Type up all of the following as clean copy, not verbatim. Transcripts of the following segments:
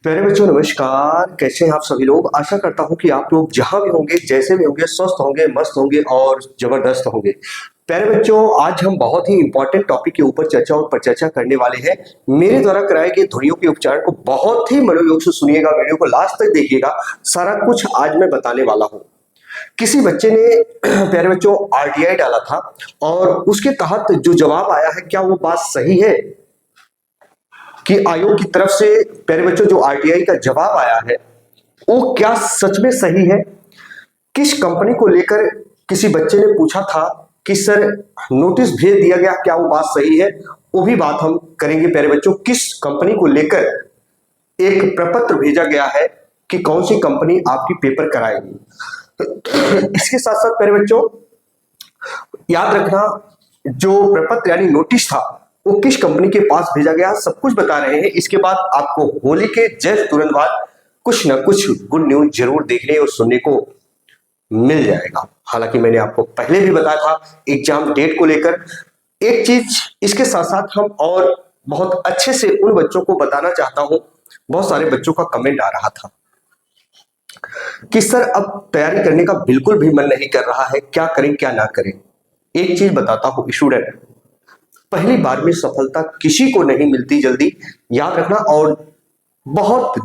प्यारे बच्चों नमस्कार। कैसे हैं आप सभी लोग। आशा करता हूं कि आप लोग जहां भी होंगे, जैसे भी होंगे, स्वस्थ होंगे, मस्त होंगे और जबरदस्त होंगे। प्यारे बच्चों, आज हम बहुत ही इंपॉर्टेंट टॉपिक के ऊपर चर्चा और परिचर्चा करने वाले हैं। मेरे द्वारा कराए गए ध्वनियों के उपचार को बहुत ही मनोयोग से सुनिएगा, वीडियो को लास्ट तक देखिएगा। सारा कुछ आज मैं बताने वाला हूँ। किसी बच्चे ने प्यारे बच्चों आरटीआई डाला था और उसके तहत जो जवाब आया है, क्या वो बात सही है कि आयोग की तरफ से प्यारे बच्चों जो आरटीआई का जवाब आया है वो क्या सच में सही है। किस कंपनी को लेकर किसी बच्चे ने पूछा था कि सर नोटिस भेज दिया गया, क्या वो बात सही है। वो भी बात हम करेंगे प्यारे बच्चों। किस कंपनी को लेकर एक प्रपत्र भेजा गया है कि कौन सी कंपनी आपकी पेपर कराएगी। इसके साथ साथ प्यारे बच्चों याद रखना, जो प्रपत्र यानी नोटिस था वो किस कंपनी के पास भेजा गया, सब कुछ बता रहे हैं। इसके बाद आपको होली के जस्ट तुरंत बाद कुछ ना कुछ गुड न्यूज जरूर देखने और सुनने को मिल जाएगा। हालांकि मैंने आपको पहले भी बताया था एग्जाम डेट को लेकर एक चीज। इसके साथ साथ हम और बहुत अच्छे से उन बच्चों को बताना चाहता हूं। बहुत सारे बच्चों का कमेंट आ रहा था कि सर अब तैयारी करने का बिल्कुल भी मन नहीं कर रहा है, क्या करें क्या ना करें। एक चीज बताता हूं स्टूडेंट, पहली बार में सफलता किसी को नहीं मिलती जल्दी, याद रखना। और बहुत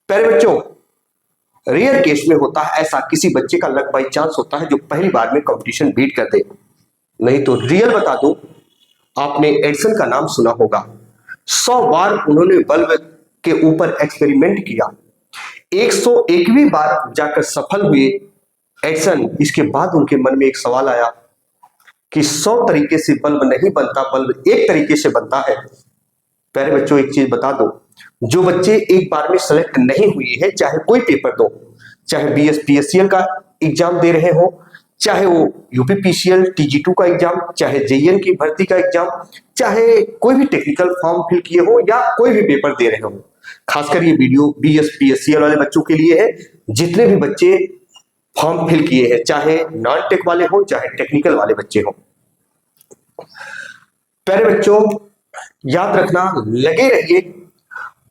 प्यारे बच्चों रेयर केस में होता है ऐसा, किसी बच्चे का लक बाई चांस होता है जो पहली बार में कंपटीशन बीट कर दे। नहीं तो रियल बता दूं, आपने एडिसन का नाम सुना होगा। 100 बार उन्होंने बल्ब के ऊपर एक्सपेरिमेंट किया, 101वीं बार जाकर सफल हुए एडिसन। इसके बाद उनके मन में एक सवाल आया कि 100 तरीके से बल्ब नहीं बनता, बल्ब एक तरीके से बनता है। प्यारे बच्चों एक चीज बता दो, जो बच्चे एक बार में सेलेक्ट नहीं हुए हैं, चाहे कोई पेपर दो, चाहे बीएसपीएससीएल का एग्जाम दे रहे हो, चाहे वो यूपीपीसीएल टीजी2 का एग्जाम, चाहे जेईएन की भर्ती का एग्जाम, चाहे कोई भी टेक्निकल फॉर्म फिल किए हो या कोई भी पेपर दे रहे हो, खासकर ये वीडियो बीएसपीएससीएल वाले बच्चों के लिए है। जितने भी बच्चे फॉर्म फिल किए हैं, चाहे नॉन टेक वाले हो चाहे टेक्निकल वाले बच्चे हो, प्यारे बच्चों याद रखना, लगे रहिए,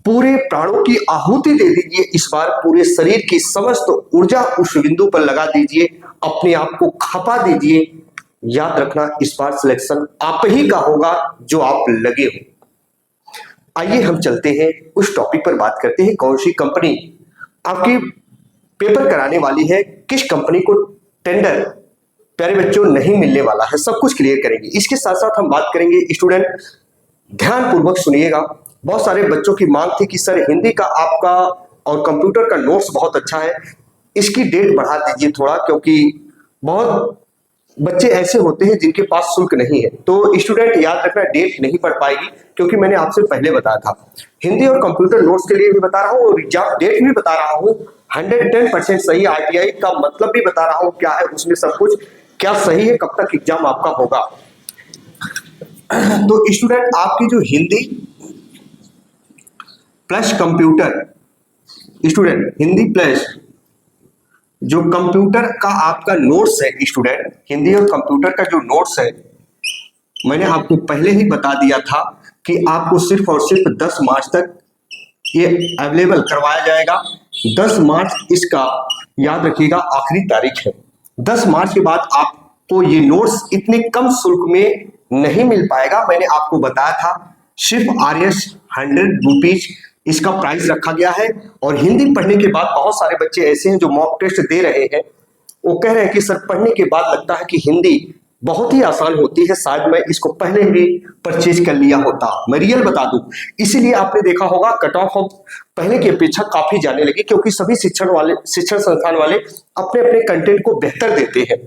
पूरे प्राणों की आहुति दे दीजिए। इस बार पूरे शरीर की समस्त ऊर्जा उस बिंदु पर लगा दीजिए, अपने आप को खपा दीजिए। याद रखना इस बार सिलेक्शन आप ही का होगा जो आप लगे हो। आइए हम चलते हैं उस टॉपिक पर, बात करते हैं कौन सी कंपनी आपकी पेपर कराने वाली है, किस कंपनी को टेंडर प्यारे बच्चों नहीं मिलने वाला है, सब कुछ क्लियर करेंगे। इसके साथ साथ हम बात करेंगे, स्टूडेंट ध्यान पूर्वक सुनिएगा। बहुत सारे बच्चों की मांग थी कि सर हिंदी का आपका और कंप्यूटर का नोट्स बहुत अच्छा है, इसकी डेट बढ़ा दीजिए थोड़ा, क्योंकि बहुत बच्चे ऐसे होते हैं जिनके पास शुल्क नहीं है। तो स्टूडेंट याद रखना, डेट नहीं पढ़ पाएगी, क्योंकि मैंने आपसे पहले बताया था। हिंदी और कंप्यूटर नोट्स के लिए भी बता रहा हूँ और एग्जाम डेट भी बता रहा हूँ। 110% सही, आरटीआई का मतलब भी बता रहा हूँ क्या है उसमें, सब कुछ क्या सही है, कब तक एग्जाम आपका होगा। तो स्टूडेंट आपकी जो Hindi plus computer, student Hindi plus जो कंप्यूटर का आपका नोट्स है, स्टूडेंट हिंदी और कंप्यूटर का जो नोट्स है, मैंने आपको पहले ही बता दिया था कि आपको सिर्फ और सिर्फ 10 मार्च तक ये अवेलेबल करवाया जाएगा। 10 मार्च इसका याद रखिएगा आखिरी तारीख है। 10 मार्च के बाद आपको ये नोट्स इतने कम शुल्क में नहीं मिल पाएगा। मैंने आपको बताया था सिर्फ RS 100 रुपीज इसका प्राइस रखा गया है। और हिंदी पढ़ने के बाद बहुत सारे बच्चे ऐसे हैं जो मॉक टेस्ट दे रहे हैं, वो कह रहे हैं कि सर पढ़ने के बाद लगता है कि हिंदी बहुत ही आसान होती है, शायद मैं इसको पहले ही परचेज कर लिया होता। मैं रियल बता दूं, इसीलिए आपने देखा होगा कट ऑफ पहले की अपेक्षा काफी जाने लगी, क्योंकि सभी शिक्षण संस्थान वाले अपने अपने कंटेंट को बेहतर देते हैं।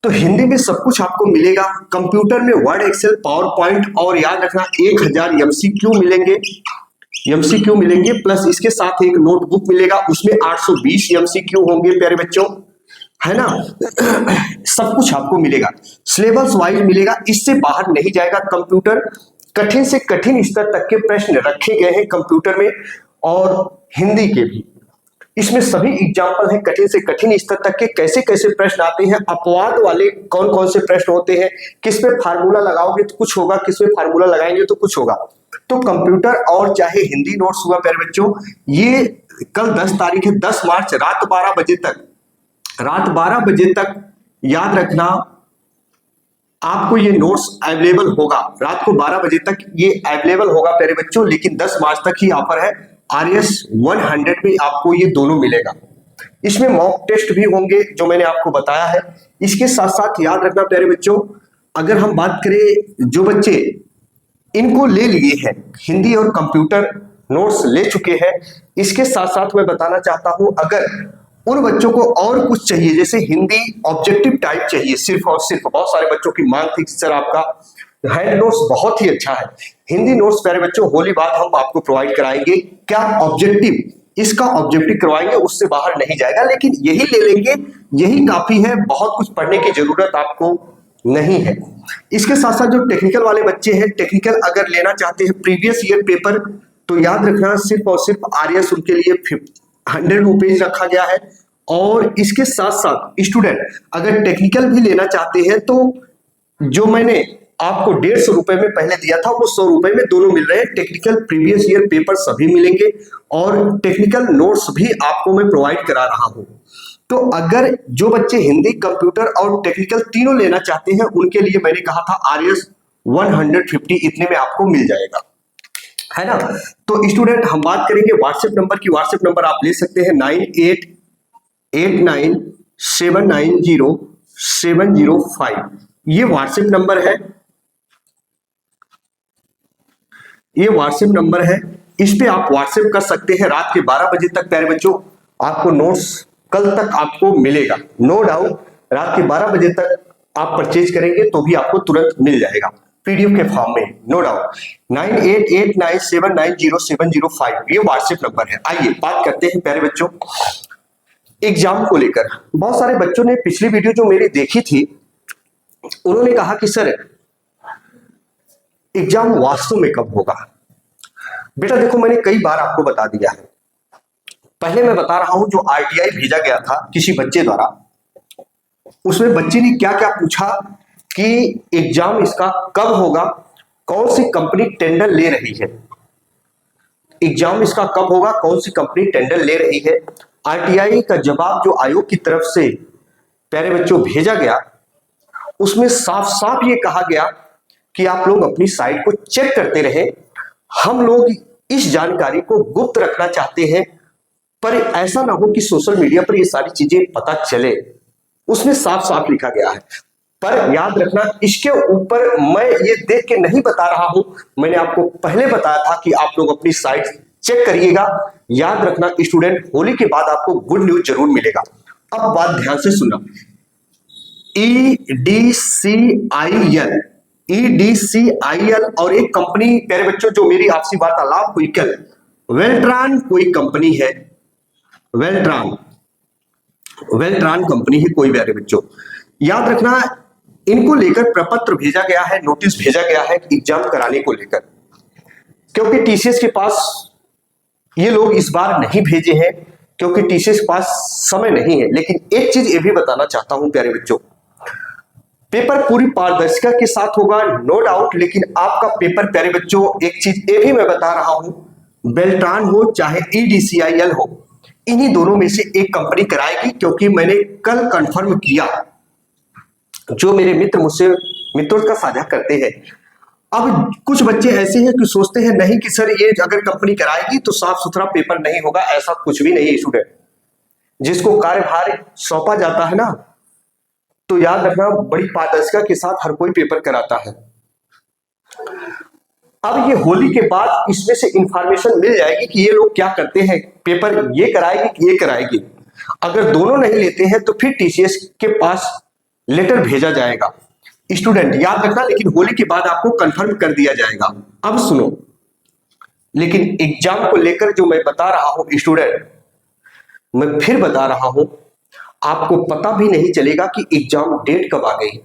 तो हिंदी में सब कुछ आपको मिलेगा, कंप्यूटर में वर्ड, एक्सेल, पावर पॉइंट, और याद रखना 1000 MCQ मिलेंगे, प्लस इसके साथ एक नोटबुक मिलेगा, उसमें 820 MCQ होंगे प्यारे बच्चों, है ना। सब कुछ आपको मिलेगा, सिलेबस वाइज मिलेगा, इससे बाहर नहीं जाएगा। कंप्यूटर कठिन से कठिन स्तर तक के प्रश्न रखे गए हैं कंप्यूटर में, और हिंदी के भी इसमें सभी एग्जाम्पल हैं कठिन से कठिन स्तर तक के, कैसे कैसे प्रश्न आते हैं, अपवाद वाले कौन कौन से प्रश्न होते हैं, किस पे फार्मूला लगाओगे तो कुछ होगा, किस पे फार्मूला लगाएंगे तो कुछ होगा। तो कंप्यूटर और चाहे हिंदी नोट्स हुआ प्यारे बच्चों, ये कल 10 तारीख है, 10 मार्च रात 12 बजे तक याद रखना आपको ये नोट्स अवेलेबल होगा। रात को 12 बजे तक ये अवेलेबल होगा प्यारे बच्चों, लेकिन 10 मार्च तक ही ऑफर है। RS 100 में आपको ये दोनों मिलेगा। इसमें मॉक टेस्ट भी होंगे जो मैंने आपको बताया है। इसके साथ साथ याद रखना प्यारे बच्चों, अगर हम बात करें जो बच्चे इनको ले लिए हैं, हिंदी और कंप्यूटर नोट्स ले चुके हैं, इसके साथ साथ मैं बताना चाहता हूं, अगर उन बच्चों को और कुछ चाहिए, जैसे हिंदी ऑब्जेक्टिव टाइप चाहिए सिर्फ और सिर्फ, बहुत सारे बच्चों की मांग थी सर आपका हैंड नोट्स बहुत ही अच्छा है, हिंदी नोट्स प्यारे बच्चों होली बाद हम आपको प्रोवाइड कराएंगे। क्या ऑब्जेक्टिव, इसका ऑब्जेक्टिव करवाएंगे, उससे बाहर नहीं जाएगा, लेकिन यही ले लेंगे, यही काफी है, बहुत कुछ पढ़ने की जरूरत आपको नहीं है। इसके साथ साथ जो टेक्निकल वाले बच्चे हैं, टेक्निकल अगर लेना चाहते हैं प्रीवियस ईयर पेपर, तो याद रखना सिर्फ और सिर्फ RS उनके लिए 100 रुपीज रखा गया है। और इसके साथ साथ स्टूडेंट अगर टेक्निकल भी लेना चाहते हैं तो जो मैंने आपको 150 रुपए में पहले दिया था वो 100 रुपए में दोनों मिल रहे हैं। टेक्निकल प्रीवियस ईयर पेपर सभी मिलेंगे और टेक्निकल नोट्स भी आपको मैं प्रोवाइड करा रहा हूं। तो अगर जो बच्चे हिंदी, कंप्यूटर और टेक्निकल तीनों लेना चाहते हैं उनके लिए मैंने कहा था RS 150 इतने में आपको मिल जाएगा, है ना। तो स्टूडेंट हम बात करेंगे व्हाट्सएप नंबर की। व्हाट्सएप नंबर आप ले सकते हैं 9889790705। ये व्हाट्सएप नंबर है, ये व्हाट्सएप नंबर है, इस पे आप व्हाट्सएप कर सकते हैं। रात के 12 बजे तक प्यारे बच्चों आपको नोट्स कल तक आपको मिलेगा, नो डाउट। रात के 12 बजे तक आप परचेज करेंगे तो भी आपको तुरंत मिल जाएगा PDF के फॉर्म में, नो डाउट। 9889790705 ये व्हाट्सएप नंबर है। आइए बात करते हैं प्यारे बच्चों एग्जाम को लेकर। बहुत सारे बच्चों ने पिछली वीडियो जो मेरी देखी थी उन्होंने कहा कि सर एग्जाम वास्तव में कब होगा। बेटा देखो, मैंने कई बार आपको बता दिया है। पहले मैं बता रहा हूं, जो RTI भेजा गया था किसी बच्चे द्वारा, उसमें बच्चे ने क्या क्या पूछा कि एग्जाम इसका कब होगा, कौन सी कंपनी टेंडर ले रही है, एग्जाम इसका कब होगा, कौन सी कंपनी टेंडर ले रही है। RTI का जवाब जो आयोग की तरफ से प्यारे बच्चों भेजा गया, उसमें साफ साफ ये कहा गया कि आप लोग अपनी साइट को चेक करते रहे, हम लोग इस जानकारी को गुप्त रखना चाहते हैं, पर ऐसा ना हो कि सोशल मीडिया पर ये सारी चीजें पता चले। उसमें साफ साफ लिखा गया है। पर याद रखना, इसके ऊपर मैं ये देख के नहीं बता रहा हूं, मैंने आपको पहले बताया था कि आप लोग अपनी साइट चेक करिएगा। याद रखना स्टूडेंट, होली के बाद आपको गुड न्यूज जरूर मिलेगा। अब बात ध्यान से सुनना, EDCIL और एक कंपनी प्यारे बच्चों जो मेरी आपसी वार्तालाप हुई कल, वेल्ट्रॉन कोई कंपनी है, वेल्ट्रॉन कंपनी है कोई प्यारे बच्चों। याद रखना, इनको लेकर प्रपत्र भेजा गया है, नोटिस भेजा गया है एग्जाम कराने को लेकर, क्योंकि TCS के पास ये लोग इस बार नहीं भेजे हैं, क्योंकि TCS के पास समय नहीं है। लेकिन एक चीज ये भी बताना चाहता हूं प्यारे बच्चों, पेपर पूरी पारदर्शिता के साथ होगा, नो डाउट। लेकिन आपका पेपर प्यारे बच्चों, एक चीज ये भी मैं बता रहा हूं, बेल्ट्रॉन हो चाहे EDCIL हो, इन्हीं दोनों में से एक कंपनी कराएगी, क्योंकि मैंने कल कंफर्म किया, जो मेरे मित्र मुझसे मित्रों का साझा करते हैं। अब कुछ बच्चे ऐसे हैं कि सोचते हैं नहीं कि सर ये अगर कंपनी कराएगी तो साफ सुथरा पेपर नहीं होगा, ऐसा कुछ भी नहीं है स्टूडेंट। जिसको कार्यभार सौंपा जाता है ना, तो याद रखना बड़ी पारदर्शिता के साथ हर कोई पेपर कराता है। अब ये होली के बाद इसमें से इंफॉर्मेशन मिल जाएगी कि ये लोग क्या करते हैं, पेपर ये कराएगी कि ये कराएगी। अगर दोनों नहीं लेते हैं तो फिर TCS के पास लेटर भेजा जाएगा। स्टूडेंट याद रखना, लेकिन होली के बाद आपको कंफर्म कर दिया जाएगा। अब सुनो, लेकिन एग्जाम को लेकर जो मैं बता रहा हूं स्टूडेंट, मैं फिर बता रहा हूं, आपको पता भी नहीं चलेगा कि एग्जाम डेट कब आ गई,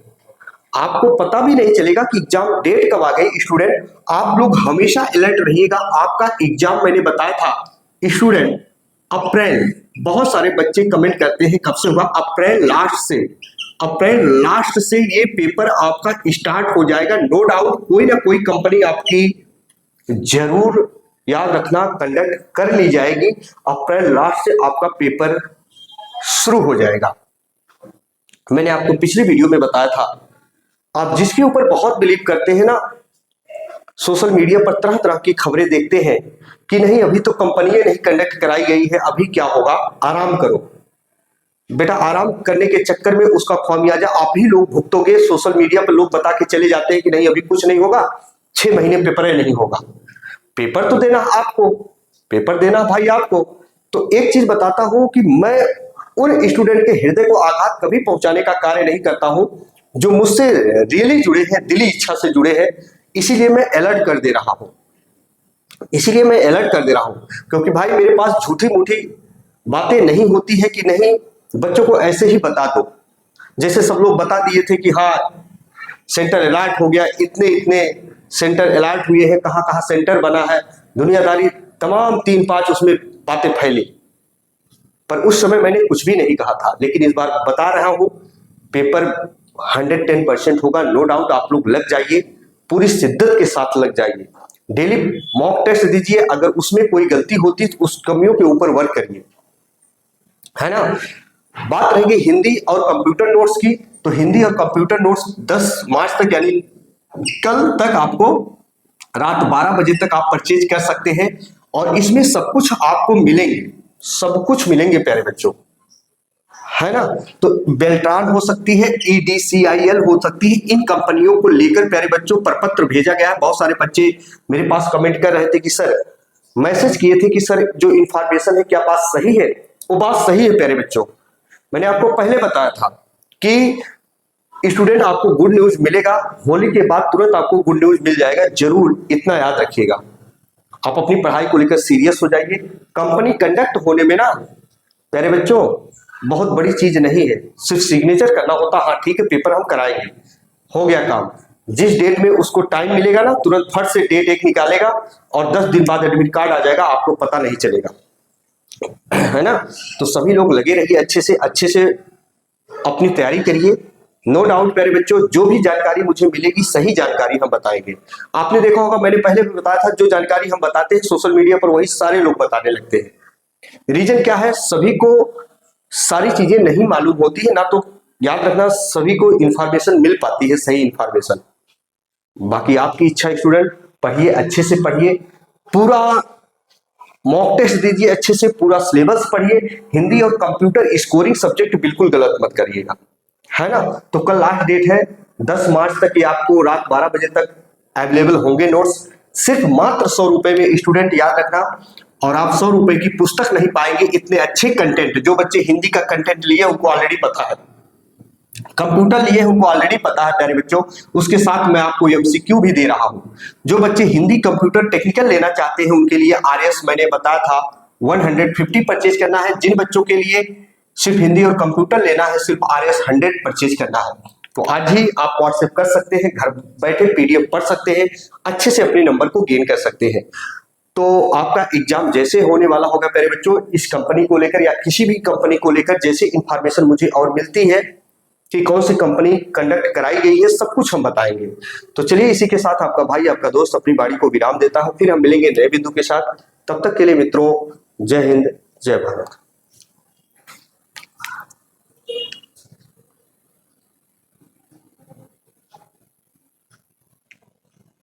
आपको पता भी नहीं चलेगा कि एग्जाम डेट कब आ गई। स्टूडेंट आप लोग हमेशा अलर्ट रहिएगा। आपका एग्जाम मैंने बताया था स्टूडेंट अप्रैल, बहुत सारे बच्चे कमेंट करते हैं कब से होगा, अप्रैल लास्ट से ये पेपर आपका स्टार्ट हो जाएगा, नो डाउट। कोई ना कोई कंपनी आपकी जरूर याद रखना कंडक्ट कर ली जाएगी। अप्रैल लास्ट से आपका पेपर शुरू हो जाएगा। मैंने आपको पिछली वीडियो में बताया था, आप जिसके ऊपर बहुत बिलीव करते हैं ना, सोशल मीडिया पर तरह तरह की खबरें देखते हैं कि नहीं अभी तो कंपनियां नहीं कंडक्ट कराई गई है, अभी क्या होगा, आराम करो बेटा। आराम करने के चक्कर में उसका खामियाजा आप ही लोग भुगतोगे। सोशल मीडिया पर लोग बता के चले जाते हैं कि नहीं अभी कुछ नहीं होगा, 6 महीने पेपर नहीं होगा। पेपर तो देना आपको, पेपर देना भाई आपको। तो एक चीज बताता हूं कि मैं उन स्टूडेंट के हृदय को आघात कभी पहुंचाने का कार्य नहीं करता हूं जो मुझसे रियली जुड़े हैं, दिली इच्छा से जुड़े हैं। इसीलिए मैं अलर्ट कर दे रहा हूं, इसीलिए मैं अलर्ट कर दे रहा हूं, क्योंकि भाई मेरे पास झूठी मूठी बातें नहीं होती है कि नहीं बच्चों को ऐसे ही बता दो। जैसे सब लोग बता दिए थे कि हाँ सेंटर अलर्ट हो गया, इतने इतने सेंटर अलर्ट हुए हैं, कहां कहां सेंटर बना है, दुनियादारी तमाम 3-5 उसमें बातें फैली। पर उस समय मैंने कुछ भी नहीं कहा था, लेकिन इस बार बता रहा हूं पेपर 110% होगा। नो डाउट आप लोग लग जाइए, पूरी शिद्दत के साथ लग जाइए। डेली मॉक टेस्ट दीजिए, अगर उसमें कोई गलती होती तो उस कमियों के ऊपर वर्क करिए, है ना। बात रहेगी हिंदी और कंप्यूटर नोट्स की, तो हिंदी और कंप्यूटर नोट्स 10 मार्च तक यानी कल तक आपको रात 12 बजे तक आप परचेज कर सकते हैं। और इसमें सब कुछ आपको मिलेंगे, सब कुछ मिलेंगे प्यारे बच्चों, है ना। तो बेल्ट्रॉन हो सकती है, EDCIL हो सकती है, इन कंपनियों को लेकर प्यारे बच्चों प्रपत्र भेजा गया है। बहुत सारे बच्चे मेरे पास कमेंट कर रहे थे कि सर, मैसेज किए थे कि सर जो इंफॉर्मेशन है क्या बात सही है। वो बात सही है प्यारे बच्चों। मैंने आपको पहले बताया था कि स्टूडेंट आपको गुड न्यूज मिलेगा, होली के बाद तुरंत आपको गुड न्यूज मिल जाएगा। जरूर इतना याद रखिएगा, आप अपनी पढ़ाई को लेकर सीरियस हो जाइए। कंपनी कंडक्ट होने में ना प्यारे बच्चों बहुत बड़ी चीज नहीं है, सिर्फ सिग्नेचर करना होता। हाँ ठीक है पेपर हम कराएंगे, हो गया काम। जिस डेट में उसको टाइम मिलेगा ना, तुरंत फट से डेट एक निकालेगा और 10 दिन बाद एडमिट कार्ड आ जाएगा, आपको पता नहीं चलेगा, है ना। तो सभी लोग लगे रहिए, अच्छे से अपनी तैयारी करिए। नो डाउट प्यारे बच्चों, जो भी जानकारी मुझे मिलेगी सही जानकारी हम बताएंगे। आपने देखा होगा मैंने पहले भी बताया था, जो जानकारी हम बताते हैं सोशल मीडिया पर वही सारे लोग बताने लगते हैं। रीजन क्या है, सभी को सारी चीजें नहीं मालूम होती है ना, तो याद रखना सभी को इंफॉर्मेशन मिल पाती है, सही इंफॉर्मेशन। बाकी आपकी इच्छा, स्टूडेंट पढ़िए, अच्छे से पढ़िए, पूरा मॉक टेस्ट दीजिए, अच्छे से पूरा सिलेबस पढ़िए। हिंदी और कंप्यूटर स्कोरिंग सब्जेक्ट बिल्कुल गलत मत करिएगा, है ना। तो कल लास्ट डेट है 10 मार्च तक, ये आपको रात 12 बजे तक अवेलेबल होंगे नोट्स, सिर्फ मात्र 100 रुपए में। स्टूडेंट याद रखना, और आप 100 रुपए की पुस्तक नहीं पाएंगे। इतने अच्छे कंटेंट, जो बच्चे हिंदी का कंटेंट लिए उनको ऑलरेडी पता है, कंप्यूटर लिए उनको ऑलरेडी पता है प्यारे बच्चों। उसके साथ मैं आपको MCQ भी दे रहा हूं। जो बच्चे हिंदी कंप्यूटर टेक्निकल लेना चाहते हैं उनके लिए RS मैंने बताया था 150 परचेज करना है। जिन बच्चों के लिए सिर्फ हिंदी और कंप्यूटर लेना है, सिर्फ RS 100 परचेज करना है। तो आज ही आप व्हाट्सएप कर सकते हैं, घर बैठे PDF पढ़ सकते हैं, अच्छे से अपने नंबर को गेन कर सकते हैं। तो आपका एग्जाम जैसे होने वाला होगा प्यारे बच्चों, इस कंपनी को लेकर या किसी भी कंपनी को लेकर जैसे इंफॉर्मेशन मुझे और मिलती है कि कौन सी कंपनी कंडक्ट कराई गई है, सब कुछ हम बताएंगे। तो चलिए इसी के साथ आपका भाई, आपका दोस्त अपनी बाड़ी को विराम देता हूं। फिर हम मिलेंगे नए बिंदु के साथ। तब तक के लिए मित्रों, जय हिंद, जय भारत।